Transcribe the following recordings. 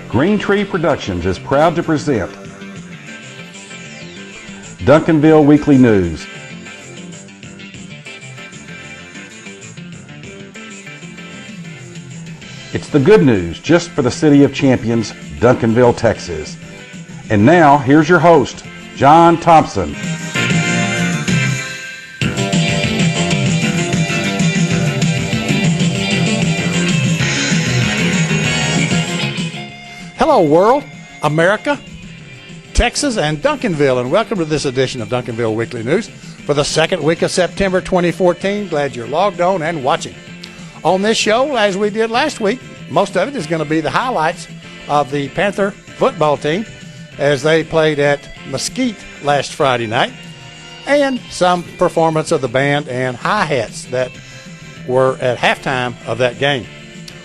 Green Tree Productions is proud to present Duncanville Weekly News. It's the good news just for the City of Champions, Duncanville, Texas. And now, here's your host, John Thompson. Hello, world, America, Texas, and Duncanville, and welcome to this edition of Duncanville Weekly News for the second week of September 2014. Glad you're logged on and watching. On this show, as we did last week, most of it is going to be the highlights of the Panther football team as they played at Mesquite last Friday night, and some performance of the band and hi-hats that were at halftime of that game.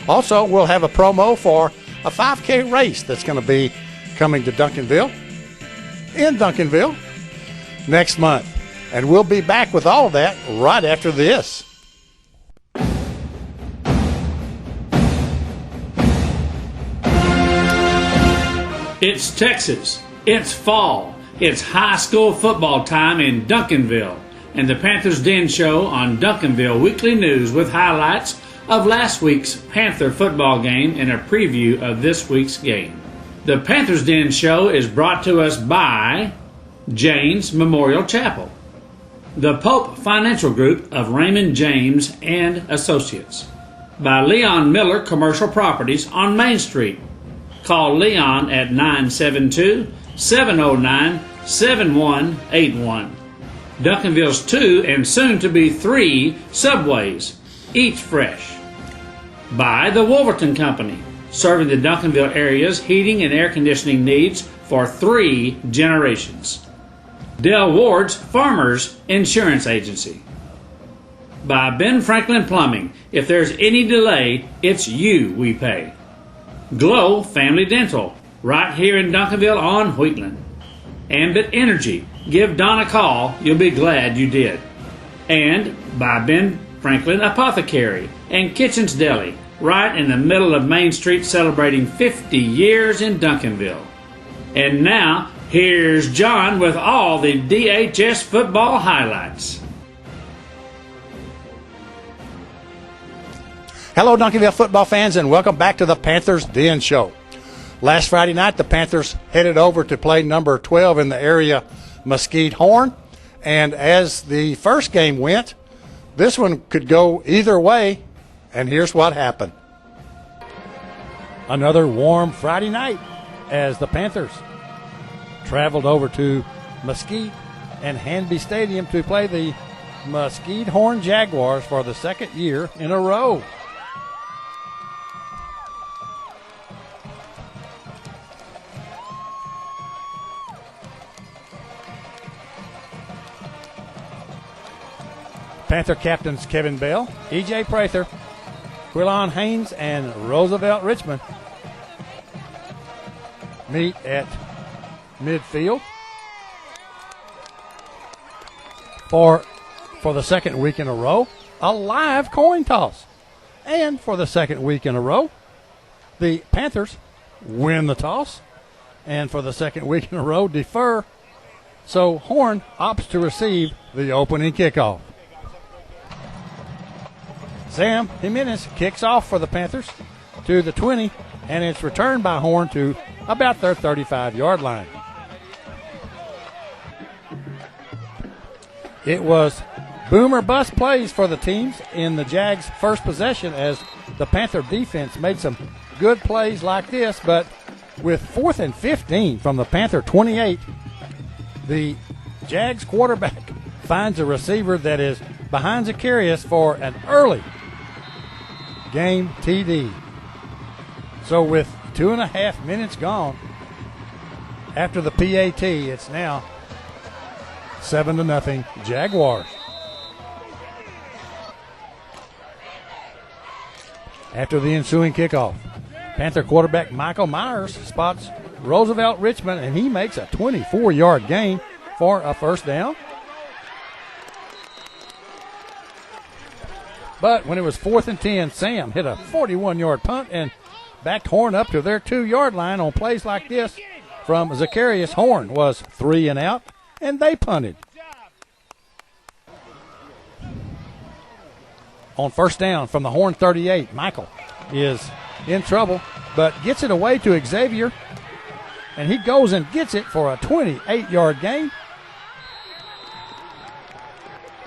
Also, we'll have a promo for a 5K race that's going to be coming to Duncanville, next month. And we'll be back with all of that right after this. It's Texas. It's fall. It's high school football time in Duncanville. And the Panthers Den Show on Duncanville Weekly News with highlights of last week's Panther football game and a preview of this week's game. The Panthers Den Show is brought to us by James Memorial Chapel, the Pope Financial Group of Raymond James and Associates, by Leon Miller Commercial Properties on Main Street. Call Leon at 972-709-7181. Duncanville's 2 and soon to be 3 subways, each fresh. By the Wolverton Company, serving the Duncanville area's heating and air conditioning needs for 3 generations. Del Ward's Farmers Insurance Agency. By Ben Franklin Plumbing, if there's any delay, it's you we pay. Glow Family Dental, right here in Duncanville on Wheatland. Ambit Energy, give Don a call, you'll be glad you did. And by Ben Franklin Apothecary and Kitchens Deli, right in the middle of Main Street, celebrating 50 years in Duncanville. And now, here's John with all the DHS football highlights. Hello, Duncanville football fans, and welcome back to the Panthers Den Show. Last Friday night, the Panthers headed over to play number 12 in the area, Mesquite Horn. And as the first game went, this one could go either way, and here's what happened. Another warm Friday night as the Panthers traveled over to Mesquite and Hanby Stadium to play the Mesquite Horn Jaguars for the second year in a row. Panther captains Kevin Bell, E.J. Prather, Quillon Haynes, and Roosevelt Richmond meet at midfield for the second week in a row, a live coin toss. And for the second week in a row, the Panthers win the toss, and for the second week in a row, defer. So Horn opts to receive the opening kickoff. Sam Jimenez kicks off for the Panthers to the 20, and it's returned by Horn to about their 35-yard line. It was boom or bust plays for the teams in the Jags' first possession as the Panther defense made some good plays like this, but with 4th and 15 from the Panther 28, the Jags quarterback finds a receiver that is behind Zacharias for an early game TD. So with 2.5 minutes gone after the PAT, it's now 7-0 Jaguars. After the ensuing kickoff, Panther quarterback Michael Myers spots Roosevelt Richmond, and he makes a 24-yard gain for a first down. But when it was 4th and 10, Sam hit a 41-yard punt and backed Horn up to their 2-yard line. On plays like this from Zacharias, Horn was 3 and out, and they punted. On first down from the Horn 38, Michael is in trouble, but gets it away to Xavier, and he goes and gets it for a 28-yard gain.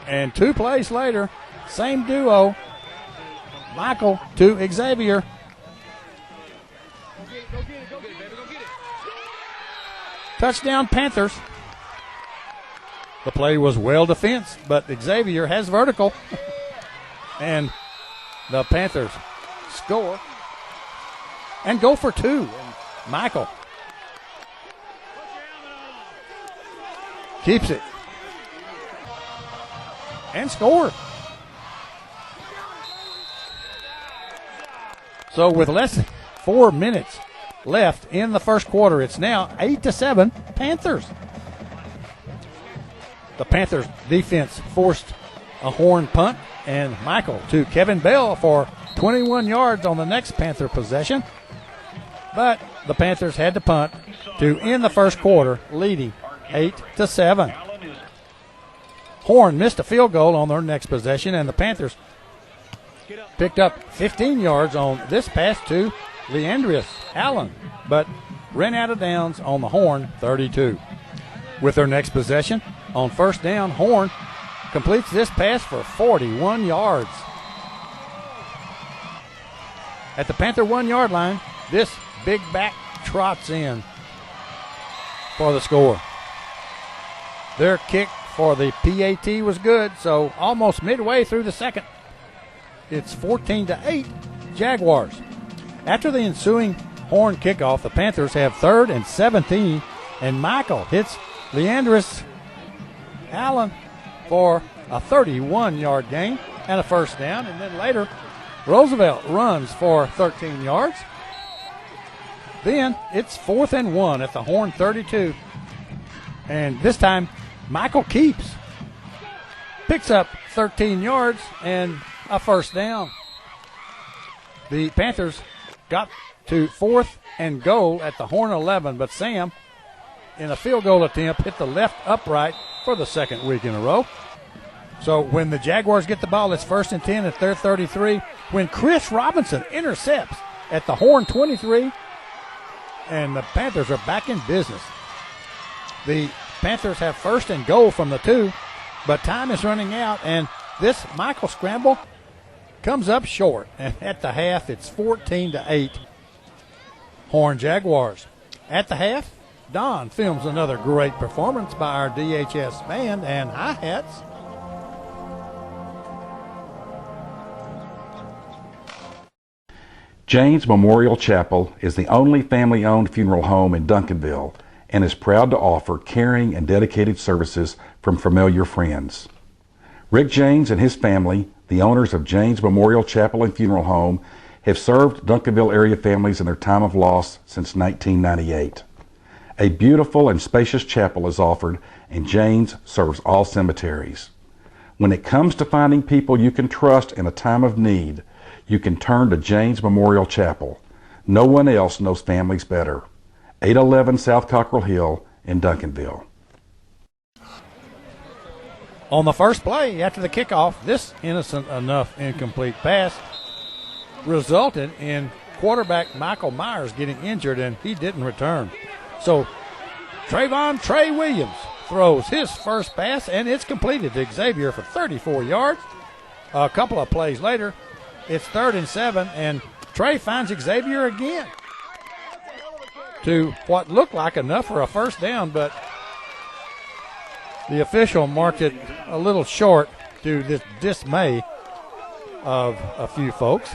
And 2 plays later, same duo, Michael to Xavier. Touchdown Panthers. The play was well defensed, but Xavier has vertical. And the Panthers score and go for 2. And Michael keeps it and score. So with less than 4 minutes left in the first quarter, it's now 8-7 Panthers. The Panthers defense forced a Horn punt, and Michael to Kevin Bell for 21 yards on the next Panther possession. But the Panthers had to punt to end the first quarter, leading 8-7. Horn missed a field goal on their next possession, and the Panthers picked up 15 yards on this pass to Leandrius Allen, but ran out of downs on the Horn 32. With their next possession, on first down, Horn completes this pass for 41 yards. At the Panther 1-yard line, this big back trots in for the score. Their kick for the PAT was good, so almost midway through the second, it's 14-8 Jaguars. After the ensuing Horn kickoff, the Panthers have 3rd and 17, and Michael hits Leandris Allen for a 31-yard gain and a first down. And then later, Roosevelt runs for 13 yards. Then it's 4th and 1 at the Horn 32. And this time, Michael picks up 13 yards and a first down. The Panthers got to 4th and goal at the Horn 11, but Sam, in a field goal attempt, hit the left upright for the second week in a row. So when the Jaguars get the ball, it's 1st and 10 at their 33. When Chris Robinson intercepts at the Horn 23, and the Panthers are back in business. The Panthers have 1st and goal from the 2, but time is running out, and this Michael scramble comes up short. And at the half, it's 14-8 Horn Jaguars. At the half, Don films another great performance by our DHS band and hi-hats. Jane's Memorial Chapel is the only family-owned funeral home in Duncanville and is proud to offer caring and dedicated services from familiar friends. Rick Janes and his family, the owners of Jane's Memorial Chapel and Funeral Home, have served Duncanville area families in their time of loss since 1998. A beautiful and spacious chapel is offered, and Jane's serves all cemeteries. When it comes to finding people you can trust in a time of need, you can turn to Jane's Memorial Chapel. No one else knows families better. 811 South Cockrell Hill in Duncanville. On the first play after the kickoff, this innocent enough incomplete pass resulted in quarterback Michael Myers getting injured, and he didn't return. So Trayvon Trey Williams throws his first pass, and it's completed to Xavier for 34 yards. A couple of plays later, it's 3rd and 7, and Trey finds Xavier again to what looked like enough for a first down, but the official marked it a little short to the dismay of a few folks.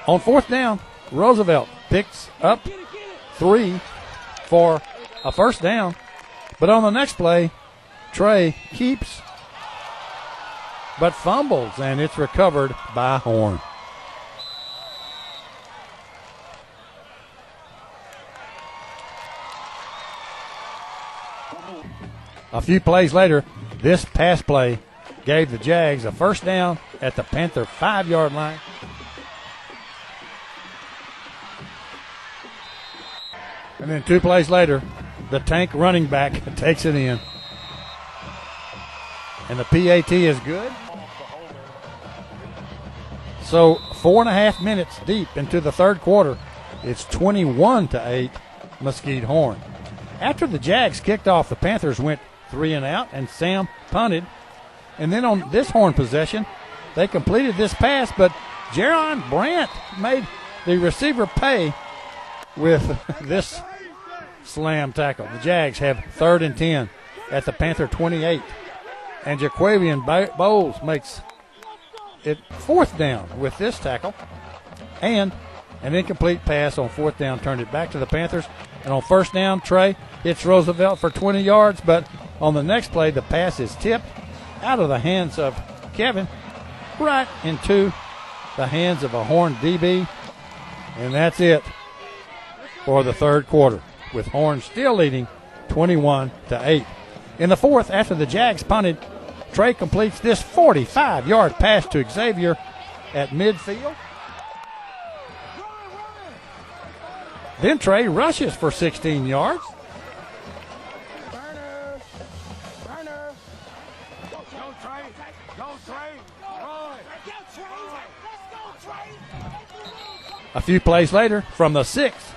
On 4th down, Roosevelt picks up 3 for a first down. But on the next play, Trey keeps but fumbles, and it's recovered by Horn. A few plays later, this pass play gave the Jags a first down at the Panther 5-yard line. And then 2 plays later, the Tank running back takes it in. And the PAT is good. So 4.5 minutes deep into the third quarter, it's 21-8 Mesquite Horn. After the Jags kicked off, the Panthers went 3 and out, and Sam punted. And then on this Horn possession, they completed this pass, but Jaron Brandt made the receiver pay with this slam tackle. The Jags have 3rd and 10 at the Panther 28. And Jaquavian Bowles makes it 4th down with this tackle. And an incomplete pass on 4th down turned it back to the Panthers. And on 1st down, Trey hits Roosevelt for 20 yards. But on the next play, the pass is tipped out of the hands of Kevin right into the hands of a Horn DB. And that's it for the third quarter, with Horn still leading 21-8. In the fourth, after the Jags punted, Trey completes this 45-yard pass to Xavier at midfield. Then Trey rushes for 16 yards. A few plays later, from the 6th,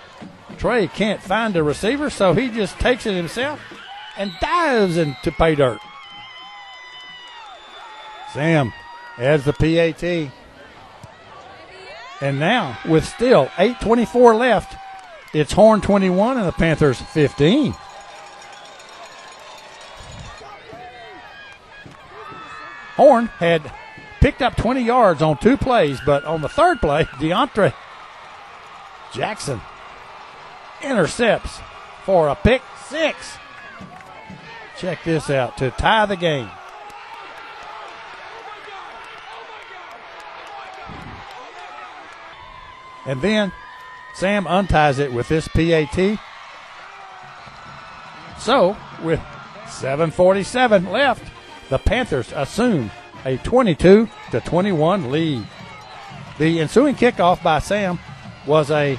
Trey can't find a receiver, so he just takes it himself and dives into pay dirt. Sam adds the PAT. And now, with still 8:24 left, it's Horn 21 and the Panthers 15. Horn had picked up 20 yards on 2 plays, but on the third play, DeAndre Jackson intercepts for a pick 6. Check this out to tie the game. And then Sam unties it with this PAT. So, with 7:47 left, the Panthers assume a 22-21 lead. The ensuing kickoff by Sam was a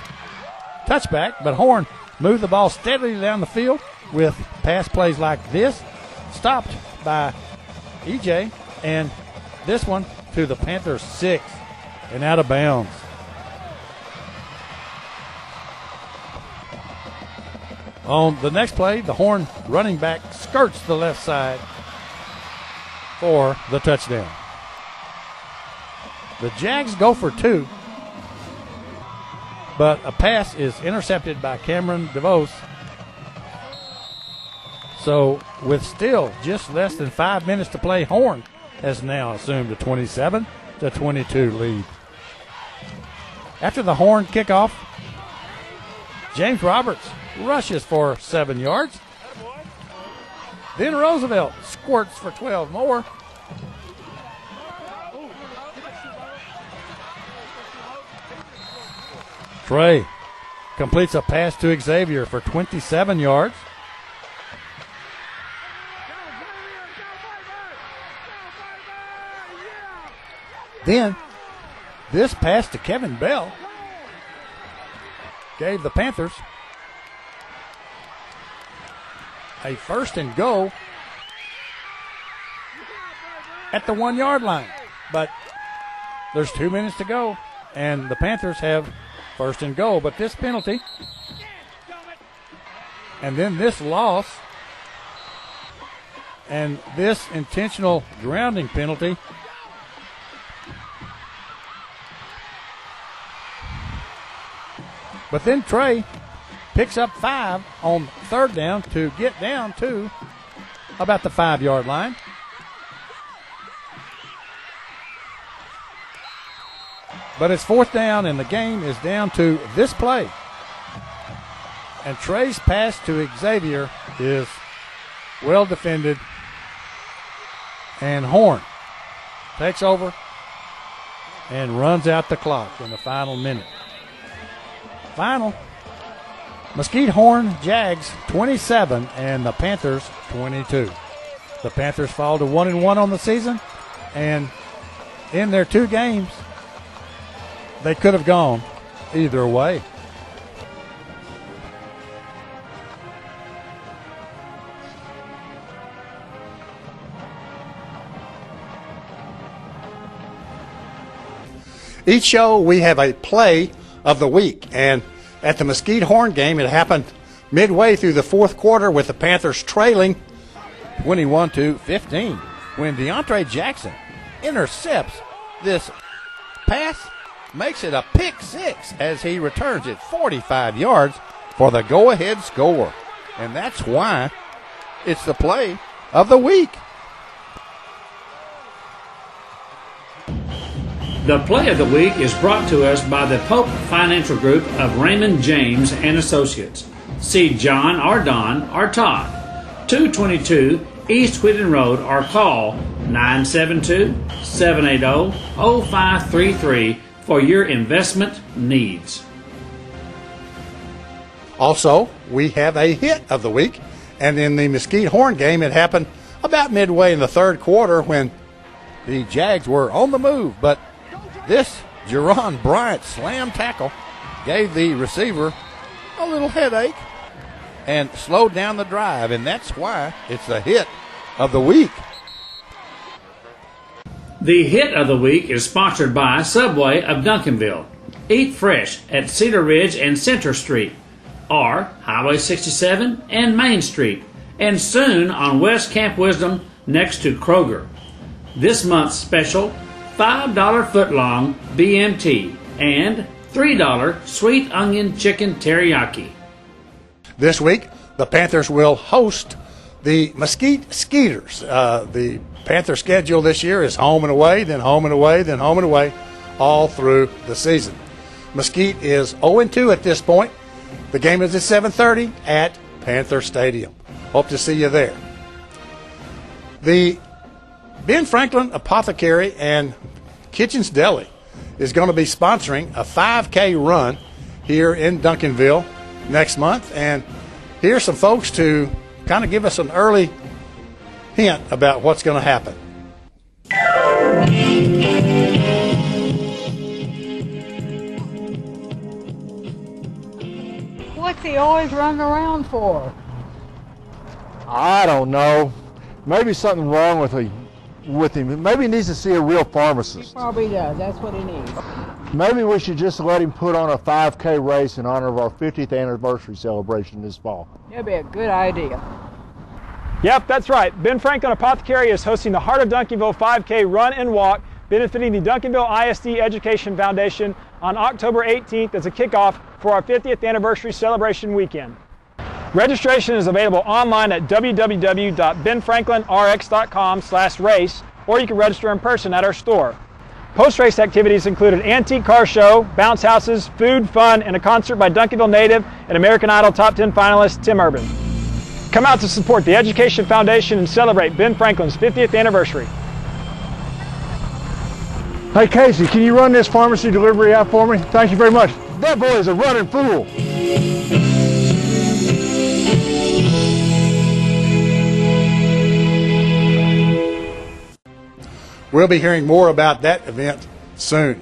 touchback, but Horn moved the ball steadily down the field with pass plays like this, stopped by EJ, and this one to the Panthers 6 and out of bounds. On the next play, the Horn running back skirts the left side for the touchdown. The Jags go for 2, but a pass is intercepted by Cameron DeVos. So with still just less than 5 minutes to play, Horn has now assumed a 27-22 lead. After the Horn kickoff, James Roberts rushes for 7 yards. Then Roosevelt squirts for 12 more. Trey completes a pass to Xavier for 27 yards. Then this pass to Kevin Bell gave the Panthers a 1st and goal at the 1-yard line. But there's 2 minutes to go, and the Panthers have 1st and goal. But this penalty, and then this loss, and this intentional grounding penalty, but then Trey picks up 5 on 3rd down to get down to about the 5-yard line. But it's 4th down, and the game is down to this play. And Trey's pass to Xavier is well defended. And Horn takes over and runs out the clock in the final minute. Final Mesquite Horn Jags 27 and the Panthers 22. The Panthers fall to 1-1 on the season, and in their 2 games, they could have gone either way. Each show we have a play of the week, and at the Mesquite Horn game, it happened midway through the 4th quarter with the Panthers trailing 21-15 when DeAndre Jackson intercepts this pass, makes it a pick 6 as he returns it 45 yards for the go-ahead score. And that's why it's the play of the week. The play of the week is brought to us by the Pope Financial Group of Raymond James and Associates. See John or Don or Todd, 222 East Whitton Road, or call 972-780-0533 for your investment needs. Also, we have a hit of the week, and in the Mesquite Horn game, it happened about midway in the 3rd quarter when the Jags were on the move, but this Jerron Bryant slam tackle gave the receiver a little headache and slowed down the drive, and that's why it's the hit of the week. The hit of the week is sponsored by Subway of Duncanville. Eat fresh at Cedar Ridge and Center Street, or Highway 67 and Main Street, and soon on West Camp Wisdom next to Kroger. This month's special, $5 footlong BMT and $3 sweet onion chicken teriyaki. This week, the Panthers will host the Mesquite Skeeters. The Panther schedule this year is home and away, then home and away, then home and away, all through the season. Mesquite is 0-2 at this point. The game is at 7:30 at Panther Stadium. Hope to see you there. The Ben Franklin Apothecary and Kitchens Deli is going to be sponsoring a 5K run here in Duncanville next month. And here's some folks to kind of give us an early hint about what's going to happen. What's he always running around for? I don't know. Maybe something wrong with him. Maybe he needs to see a real He pharmacist. probably does. That's what he needs. Maybe we should just let him put on a 5K race in honor of our 50th anniversary celebration this fall. That'd be a good idea. Yep, that's right. Ben Franklin Apothecary is hosting the Heart of Duncanville 5K Run and Walk, benefiting the Duncanville ISD Education Foundation on October 18th as a kickoff for our 50th anniversary celebration weekend. Registration is available online at www.benfranklinrx.com/race, or you can register in person at our store. Post-race activities included an antique car show, bounce houses, food, fun, and a concert by Duncanville native and American Idol Top 10 finalist Tim Urban. Come out to support the Education Foundation and celebrate Ben Franklin's 50th anniversary. Hey Casey, can you run this pharmacy delivery out for me? Thank you very much. That boy is a running fool. We'll be hearing more about that event soon.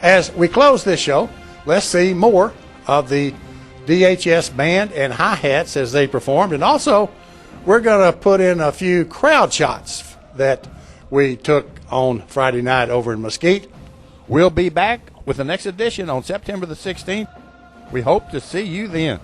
As we close this show, let's see more of the DHS band and hi-hats as they performed. And also, we're going to put in a few crowd shots that we took on Friday night over in Mesquite. We'll be back with the next edition on September the 16th. We hope to see you then.